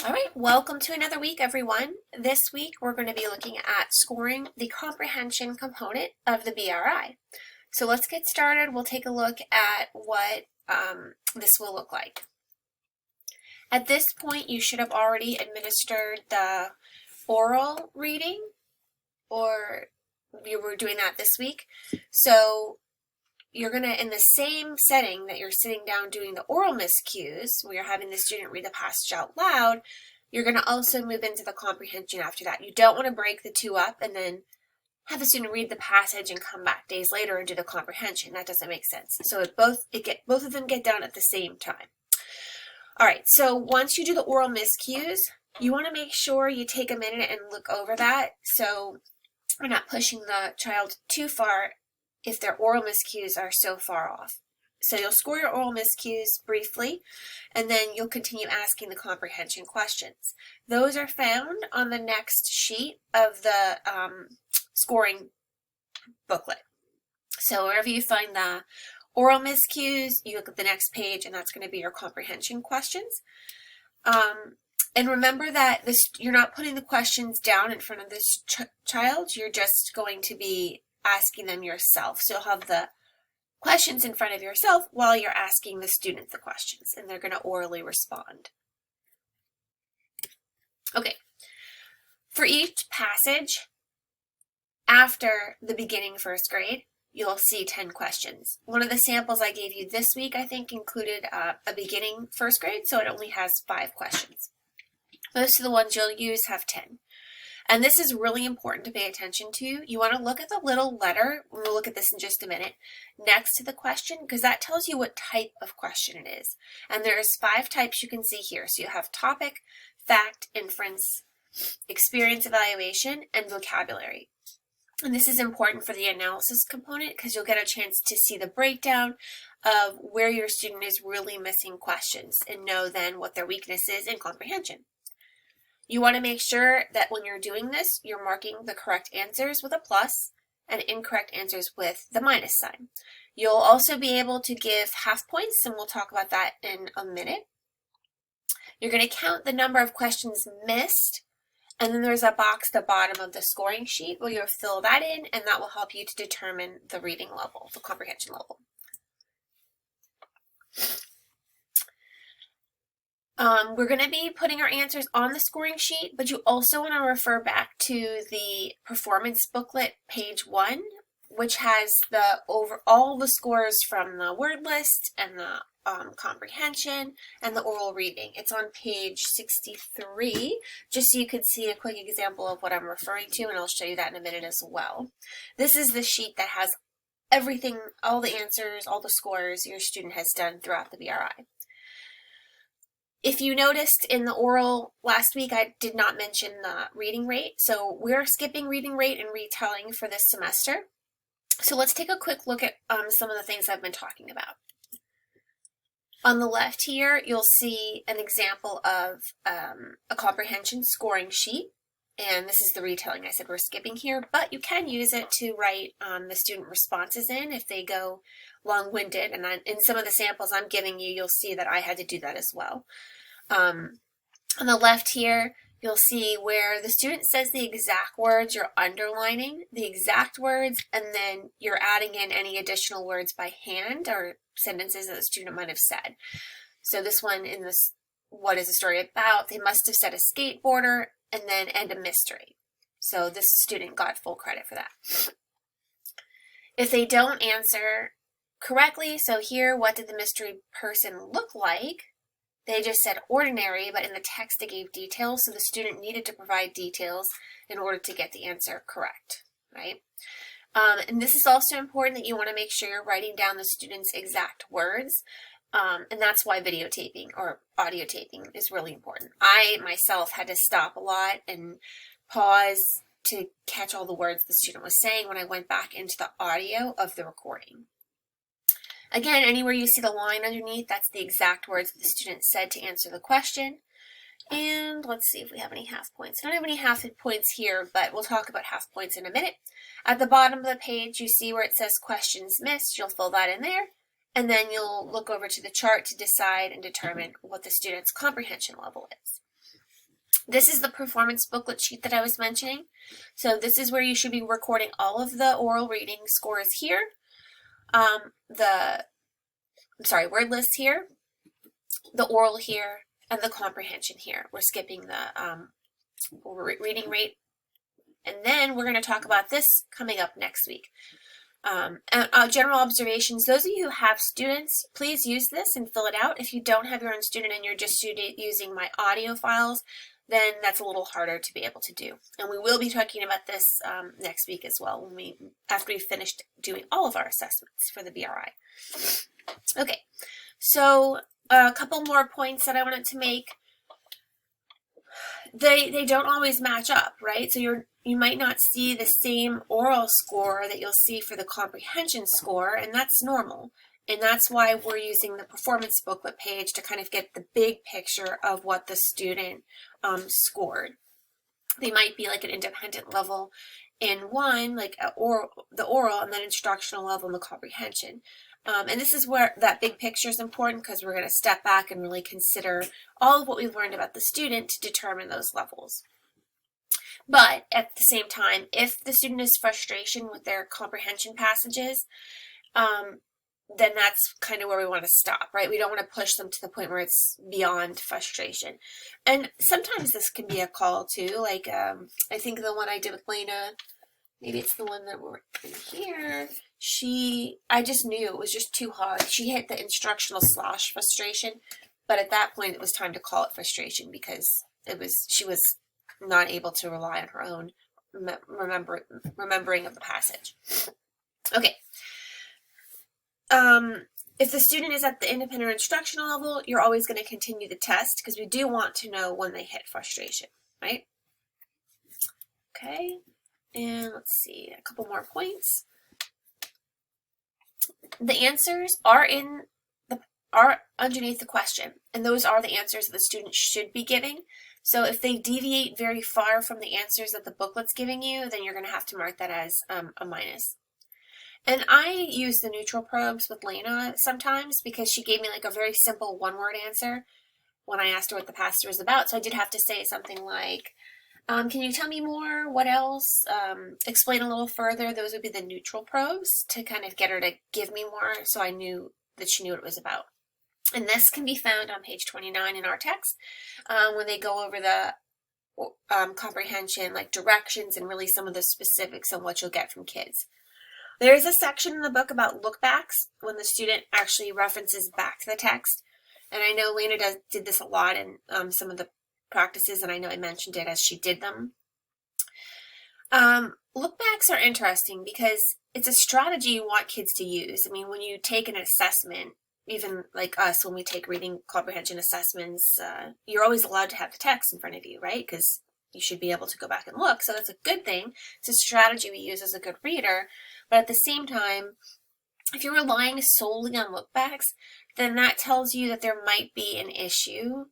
All right, welcome to another week, everyone. This week, we're going to be looking at scoring the comprehension component of the BRI. So let's get started. We'll take a look at what this will look like. At this point, you should have already administered the oral reading, or you were doing that this week. So you're going to, in the same setting that you're sitting down doing the oral miscues, where you're having the student read the passage out loud, you're going to also move into the comprehension after that. You don't want to break the two up and then have the student read the passage and come back days later and do the comprehension. That doesn't make sense. So both of them get done at the same time. All right, so once you do the oral miscues, you want to make sure you take a minute and look over that so we're not pushing the child too far if their oral miscues are so far off. So you'll score your oral miscues briefly, and then you'll continue asking the comprehension questions. Those are found on the next sheet of the scoring booklet. So wherever you find the oral miscues, you look at the next page, and that's going to be your comprehension questions. And remember that you're not putting the questions down in front of this child. You're just going to be asking them yourself. So you'll have the questions in front of yourself while you're asking the student the questions, and they're going to orally respond. Okay, for each passage after the beginning first grade, you'll see 10 questions. One of the samples I gave you this week, I think, included a beginning first grade, so it only has 5 questions. Most of the ones you'll use have 10. And this is really important to pay attention to. You want to look at the little letter, we'll look at this in just a minute, next to the question, because that tells you what type of question it is. And there's 5 types you can see here. So you have topic, fact, inference, experience evaluation, and vocabulary. And this is important for the analysis component because you'll get a chance to see the breakdown of where your student is really missing questions and know then what their weakness is in comprehension. You want to make sure that when you're doing this, you're marking the correct answers with a plus and incorrect answers with the minus sign. You'll also be able to give half points, and we'll talk about that in a minute. You're going to count the number of questions missed, and then there's a box at the bottom of the scoring sheet where you'll fill that in, and that will help you to determine the reading level, the comprehension level. We're going to be putting our answers on the scoring sheet, but you also want to refer back to the performance booklet, page 1, which has all the scores from the word list and the comprehension and the oral reading. It's on page 63, just so you could see a quick example of what I'm referring to, and I'll show you that in a minute as well. This is the sheet that has everything, all the answers, all the scores your student has done throughout the BRI. If you noticed in the oral last week, I did not mention the reading rate. So we're skipping reading rate and retelling for this semester. So let's take a quick look at some of the things I've been talking about. On the left here, you'll see an example of a comprehension scoring sheet. And this is the retelling I said we're skipping here, but you can use it to write the student responses in if they go long-winded. And in some of the samples I'm giving you, you'll see that I had to do that as well. On the left here, you'll see where the student says the exact words, you're underlining the exact words, and then you're adding in any additional words by hand or sentences that the student might have said. So this one in this, what is the story about? They must have said a skateboarder, and then end a mystery. So this student got full credit for that. If they don't answer correctly, so here, what did the mystery person look like? They just said ordinary, but in the text they gave details, so the student needed to provide details in order to get the answer correct, right? And this is also important that you want to make sure you're writing down the student's exact words, and that's why videotaping or audio taping is really important. I myself had to stop a lot and pause to catch all the words the student was saying when I went back into the audio of the recording. Again, anywhere you see the line underneath, that's the exact words that the student said to answer the question. And let's see if we have any half points. I don't have any half points here, but we'll talk about half points in a minute. At the bottom of the page, you see where it says questions missed. You'll fill that in there. And then you'll look over to the chart to decide and determine what the student's comprehension level is. This is the performance booklet sheet that I was mentioning. So this is where you should be recording all of the oral reading scores here. Word list here, the oral here, and the comprehension here. We're skipping the reading rate. And then we're going to talk about this coming up next week. General observations, those of you who have students, please use this and fill it out. If you don't have your own student and you're just using my audio files, then that's a little harder to be able to do. And we will be talking about this next week as well, after we've finished doing all of our assessments for the BRI. Okay, so a couple more points that I wanted to make. They don't always match up, right? So you might not see the same oral score that you'll see for the comprehension score, and that's normal. And that's why we're using the performance booklet page to kind of get the big picture of what the student scored. They might be like an independent level in one, like the oral, and then instructional level in the comprehension. And this is where that big picture is important, because we're going to step back and really consider all of what we've learned about the student to determine those levels. But at the same time, if the student has frustration with their comprehension passages, then that's kind of where we want to stop, right? We don't want to push them to the point where it's beyond frustration. And sometimes this can be a call too, like I think the one I did with Lena, maybe it's the one that we're in here. I just knew it was just too hard. She hit the instructional / frustration, but at that point it was time to call it frustration, because she was not able to rely on her own remembering of the passage. Okay. If the student is at the independent instructional level, you're always going to continue the test, because we do want to know when they hit frustration, right? Okay, and let's see, a couple more points. The answers are underneath the question, and those are the answers that the student should be giving. So if they deviate very far from the answers that the booklet's giving you, then you're going to have to mark that as a minus. And I use the neutral probes with Lena sometimes, because she gave me like a very simple one-word answer when I asked her what the passage was about. So I did have to say something like, can you tell me more? What else? Explain a little further. Those would be the neutral probes to kind of get her to give me more, so I knew that she knew what it was about. And this can be found on page 29 in our text when they go over the comprehension, like directions and really some of the specifics on what you'll get from kids. There's a section in the book about lookbacks, when the student actually references back to the text. And I know Lena did this a lot in some of the practices, and I know I mentioned it as she did them. Lookbacks are interesting because it's a strategy you want kids to use. I mean, when you take an assessment, even like us, when we take reading comprehension assessments, you're always allowed to have the text in front of you, right? Because you should be able to go back and look. So that's a good thing. It's a strategy we use as a good reader. But at the same time, if you're relying solely on lookbacks, then that tells you that there might be an issue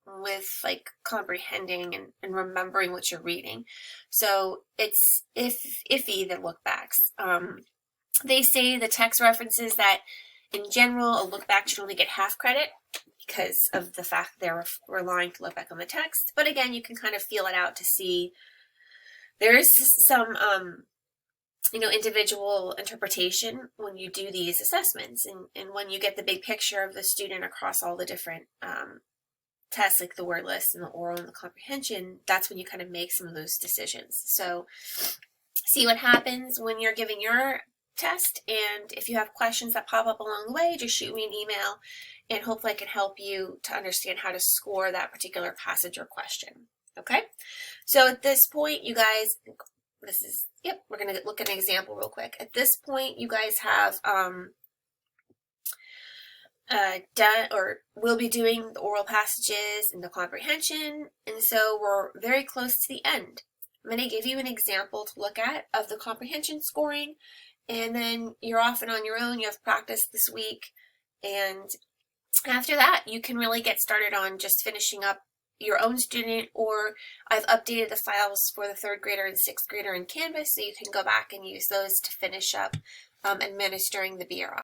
with like comprehending and remembering what you're reading. So it's iffy, the lookbacks. They say the text references that in general, a lookback should only get half credit because of the fact they're relying to look back on the text. But again, you can kind of feel it out to see there is some individual interpretation when you do these assessments, and when you get the big picture of the student across all the different tests, like the word list and the oral and the comprehension, that's when you kind of make some of those decisions. So see what happens when you're giving your test, and if you have questions that pop up along the way, just shoot me an email, and hopefully I can help you to understand how to score that particular passage or question. Okay, so at this point, you guys, we're going to look at an example real quick. At this point, you guys have done or will be doing the oral passages and the comprehension, and so we're very close to the end. I'm going to give you an example to look at of the comprehension scoring, and then you're off and on your own. You have practice this week, and after that, you can really get started on just finishing up your own student, or I've updated the files for the 3rd grader and 6th grader in Canvas, so you can go back and use those to finish up administering the BRI.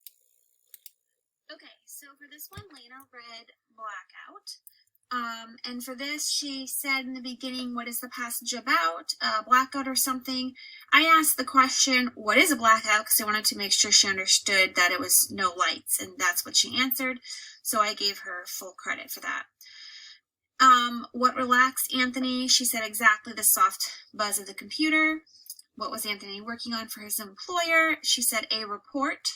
Okay, so for this one, Lena read Blackout. And for this, she said in the beginning, what is the passage about? Blackout or something. I asked the question, what is a blackout? Because I wanted to make sure she understood that it was no lights, and that's what she answered. So I gave her full credit for that. What relaxed Anthony? She said exactly the soft buzz of the computer. What was Anthony working on for his employer? She said a report.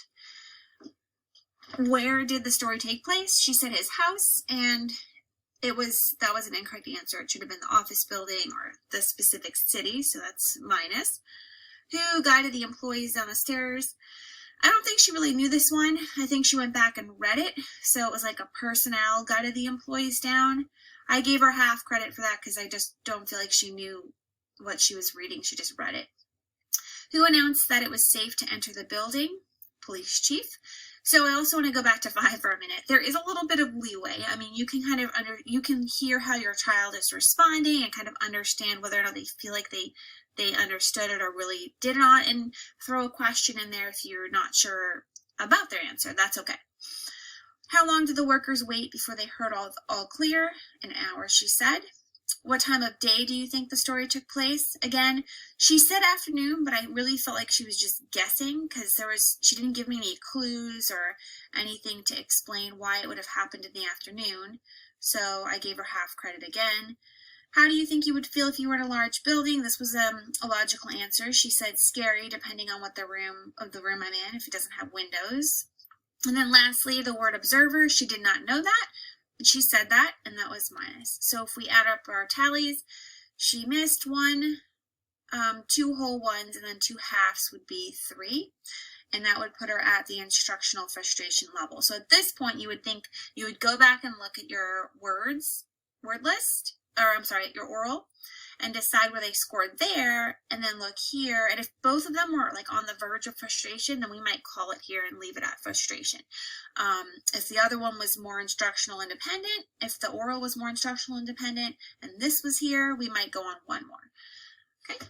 Where did the story take place? She said his house, and that was an incorrect answer. It should have been the office building or the specific city, so that's minus. Who guided the employees down the stairs? I don't think she really knew this one. I think she went back and read it, so it was like a personnel guided the employees down. I gave her half credit for that because I just don't feel like she knew what she was reading. She just read it. Who announced that it was safe to enter the building? Police chief. So I also want to go back to 5 for a minute. There is a little bit of leeway. I mean, you can kind of you can hear how your child is responding and kind of understand whether or not they feel like they understood it or really did not, and throw a question in there if you're not sure about their answer. That's okay. How long did the workers wait before they heard all clear? An hour, she said. What time of day do you think the story took place? Again, she said afternoon, but I really felt like she was just guessing because she didn't give me any clues or anything to explain why it would have happened in the afternoon. So I gave her half credit again. How do you think you would feel if you were in a large building? This was a logical answer. She said scary, depending on what the room I'm in, if it doesn't have windows. And then lastly, the word observer. She did not know that. She said that, and that was minus. So if we add up our tallies, she missed 1, 2 whole ones, and then 2 halves would be 3. And that would put her at the instructional frustration level. So at this point, you would think you would go back and look at your word list, your oral, and decide where they scored there, and then look here. And if both of them were like on the verge of frustration, then we might call it here and leave it at frustration. If the other one was more instructional independent, if the oral was more instructional independent, and this was here, we might go on 1 more. Okay.